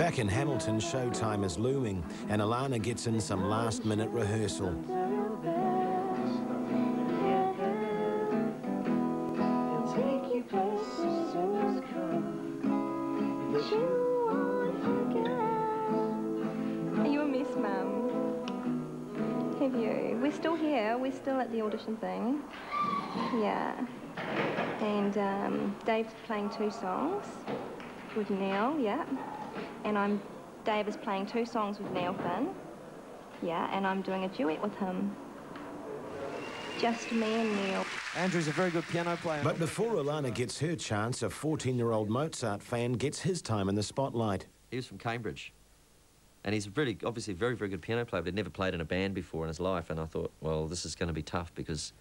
Back in Hamilton, showtime is looming, and Alana gets in some last-minute rehearsal. Are you a mess, Mum? Have you? We're still here. We're still at the audition thing. Yeah. And Dave's playing 2 songs with Neil, yeah. And Dave is playing 2 songs with Neil Finn. Yeah, and I'm doing a duet with him. Just me and Neil. Andrew's a very good piano player. But before Alana gets her chance, a 14-year-old Mozart fan gets his time in the spotlight. He was from Cambridge. And he's obviously a very, very good piano player, but he'd never played in a band before in his life. And I thought, well, this is going to be tough because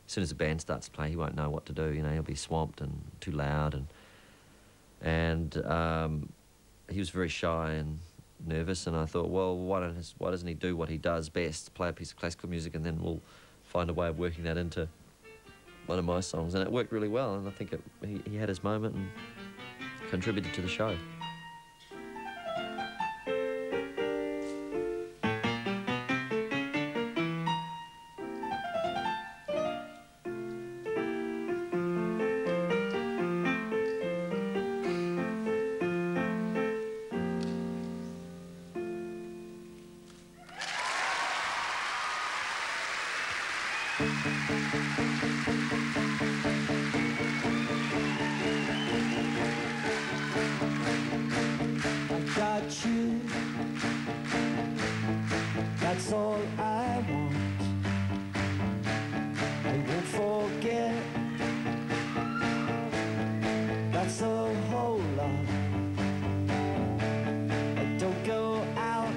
as soon as the band starts to play, he won't know what to do. You know, he'll be swamped and too loud. And he was very shy and nervous. And I thought, well, why doesn't he do what he does best, play a piece of classical music, and then we'll find a way of working that into one of my songs. And it worked really well. And I think he had his moment and contributed to the show. That's all I want. I won't forget. That's a whole lot. I don't go out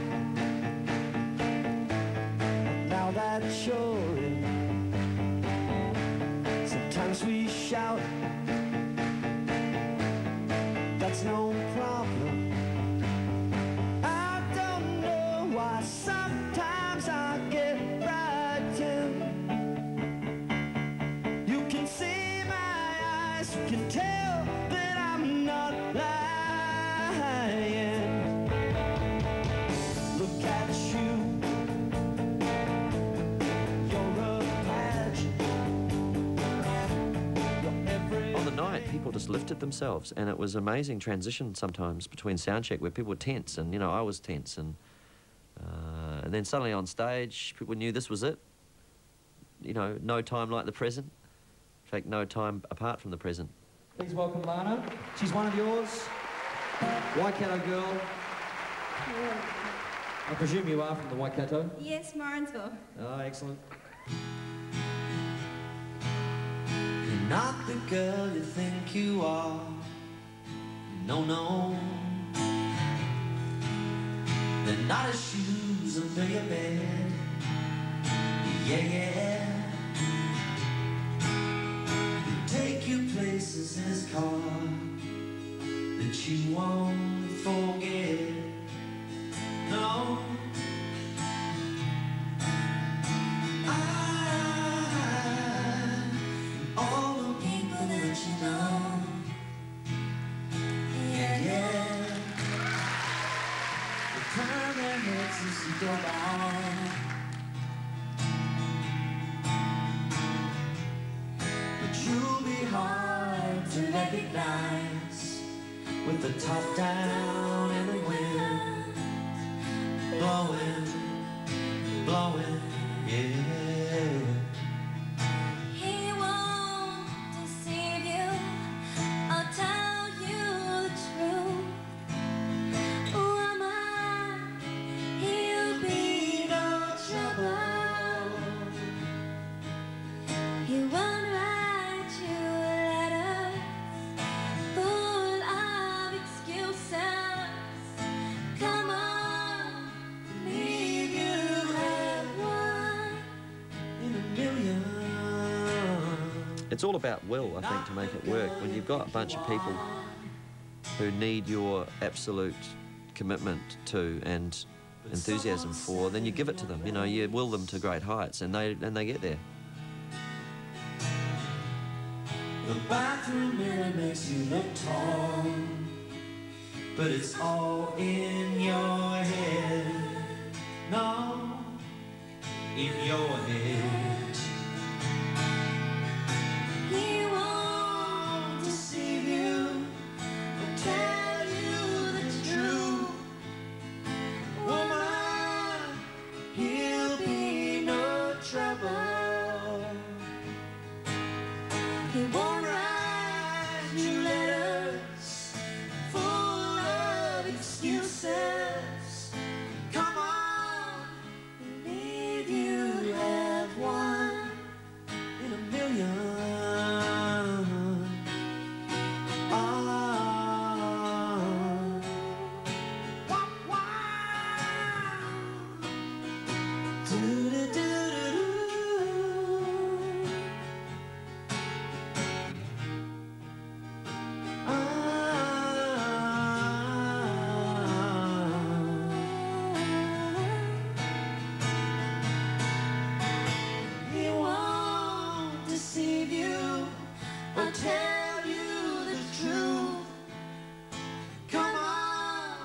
now that you're in. Sometimes we shout. That's no problem. Sometimes I get frightened. You can see my eyes, you can tell that I'm not lying. Look at you, you're a pageant. On the night, people just lifted themselves, and it was an amazing transition sometimes between soundcheck where people were tense, and, you know, I was tense, and then suddenly on stage, people knew this was it. You know, no time like the present. In fact, no time apart from the present. Please welcome Lana. She's one of yours. Waikato girl. Yeah. I presume you are from the Waikato? Yes, Morrinsville. Oh, excellent. You're not the girl you think you are. No, no. They're not as shoes under your bed. Yeah, yeah. You take you places in his car that you won't forget. No. All the people that you know. Yeah, yeah. Turn their heads as you go by. But you'll be hard to recognize with the top down and the wind blowing, blowing, yeah. He won't deceive you. I'll tell you the truth. It's all about will, I think, to make it work. When you've got a bunch of people who need your absolute commitment to and enthusiasm for, then you give it to them. You know, you will them to great heights, and they get there. The bathroom mirror makes you look tall. but it's all in your head. No, in your head. He won't deceive you or tell you the truth. Woman, he'll be no trouble. He won't write you letters full of excuses. Come on, Believe you have one in a million. Wah, wah. Do-do-do-do-do. He won't deceive you or tell you the truth. Come on,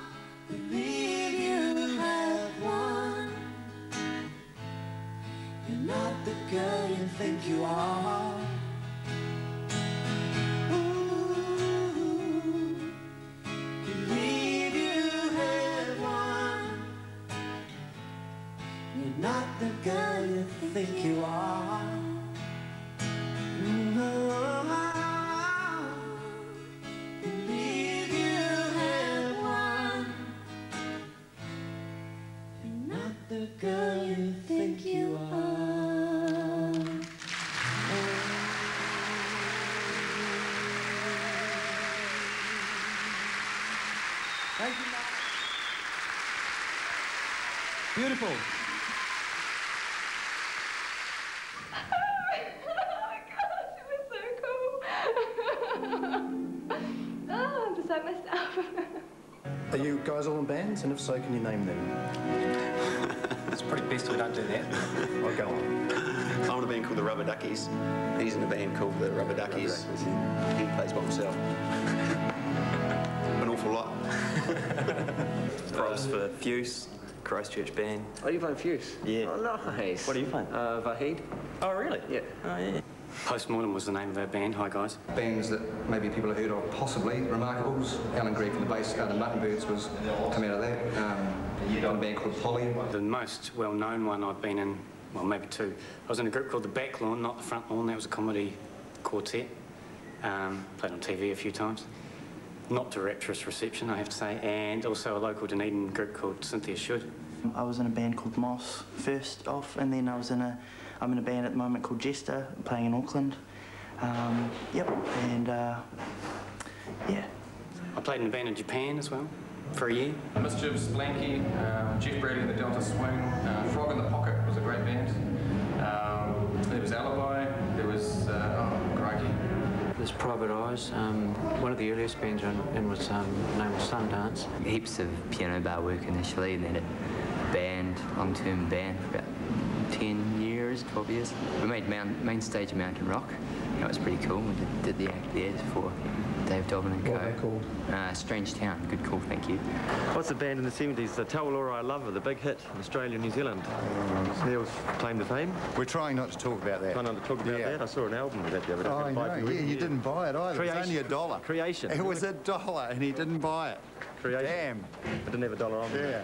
Believe you have one. you're not the girl you think you are. Ooh, believe you have one. You're not the girl you think you are. Believe you have one. You're not the girl you think you are. Thank you, Mark. Beautiful. Oh, I'm beside myself. Are you guys all in bands? And if so, can you name them? It's probably best we don't do that. I'll go on. I'm in a band called the Rubber Duckies. He's in a band called the Rubber Duckies. He plays by himself. An awful lot. Props for Fuse, Christchurch band. Oh, you playing Fuse? Yeah. Oh, nice. What are you playing? Vahid. Oh, really? Yeah. Oh, yeah. Postmortem was the name of our band. Hi, guys. Bands that maybe people have heard of, possibly Remarkables. Alan Gregg from the bass, the Muttonbirds was come out of that. A band called Polly. The most well-known one I've been in, well, maybe two. I was in a group called the Back Lawn, not the Front Lawn. That was a comedy quartet. Played on TV a few times. Not to rapturous reception, I have to say. And also a local Dunedin group called Cynthia Should. I was in a band called Moss first off, and then I'm in a band at the moment called Jester, playing in Auckland. Yep, and yeah. I played in a band in Japan as well, for a year. Mischiefs, Blanky, Jeff Brady and the Delta Swing, Frog in the Pocket was a great band. There was Alibi, there was, crikey. There's Private Eyes. One of the earliest bands in was named Sundance. Heaps of piano bar work initially, and then a band, long-term band for about 10 years, 12 years. We made main stage of Mountain Rock. That was pretty cool. We did the act there for Dave Dobbin and Co. What are they called? Strange Town. Good call, thank you. What's the band in the 70s? The Tell Laura I Love Her, the big hit in Australia and New Zealand. Neil's claim to fame. We're trying not to talk about that. Trying not to talk about that? I saw an album with that the other day. Oh, I know. Yeah, you didn't buy it either. It was only $1. Creation. It was $1 and he didn't buy it. Creation. Damn. I didn't have $1 on me. Yeah.